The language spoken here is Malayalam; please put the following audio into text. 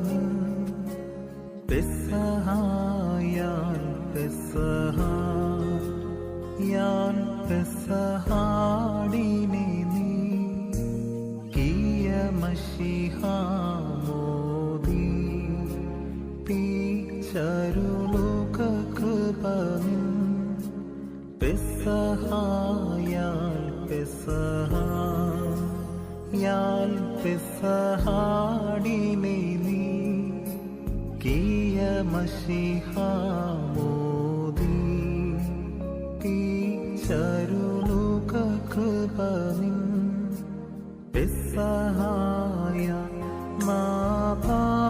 നിൻ പെസഹായാൻ പെസഹ യാൻ പെസഹാടിനെ നീ കിയ മഷിഹാമോദി പീച്ചരുളുക കൃപ നിൻ പെസഹായാൻ പെസഹ യാൻ പെസഹാടിനെ നീ കിയ മഷിഹാമോദി